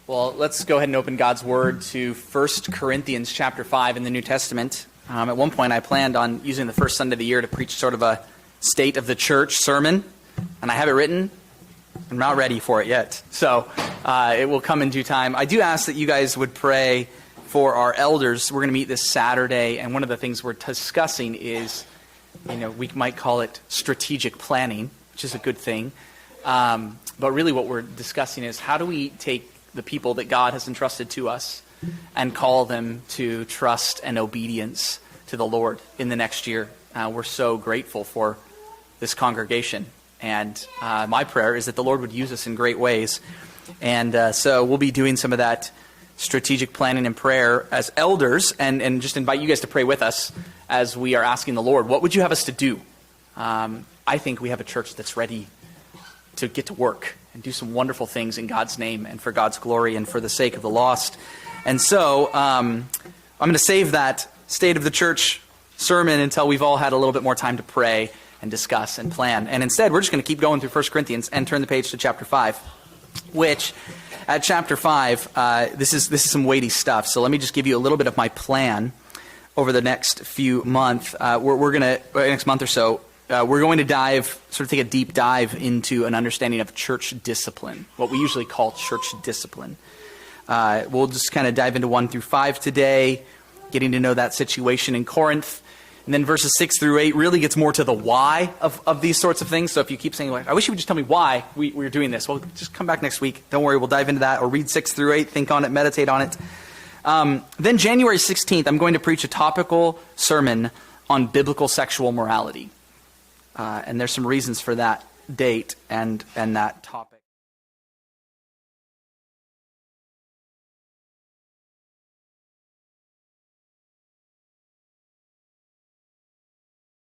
Well, let's go ahead and open God's Word to 1 Corinthians chapter 5 in the New Testament. At one point, I planned on using the first Sunday of the year to preach sort of a state of the church sermon, and I have it written. I'm not ready for it yet, so it will come in due time. I do ask that you guys would pray for our elders. We're going to meet this Saturday, and one of the things we're discussing is, we might call it strategic planning, which is a good thing. But really what we're discussing is how do we take the people that God has entrusted to us and call them to trust and obedience to the Lord in the next year. We're so grateful for this congregation. And my prayer is that the Lord would use us in great ways. And so we'll be doing some of that strategic planning and prayer as elders, and just invite you guys to pray with us as we are asking the Lord, what would you have us to do? I think we have a church that's ready to get to work and do some wonderful things in God's name and for God's glory and for the sake of the lost. And so I'm going to save that State of the Church sermon until we've all had a little bit more time to pray and discuss and plan. And instead, we're just going to keep going through 1 Corinthians and turn the page to chapter 5, which at chapter 5, this is some weighty stuff. So let me just give you a little bit of my plan over the next few months. We're going to, next month or so, we're going to take a deep dive into an understanding of church discipline, what we usually call church discipline. We'll just kind of dive into 1 through 5 today, getting to know that situation in Corinth. And then verses 6 through 8 really gets more to the why of these sorts of things. So if you keep saying, I wish you would just tell me why we're doing this. Well, just come back next week. Don't worry, we'll dive into that. Or read 6 through 8, think on it, meditate on it. Then January 16th, I'm going to preach a topical sermon on biblical sexual morality. And there's some reasons for that date and that topic.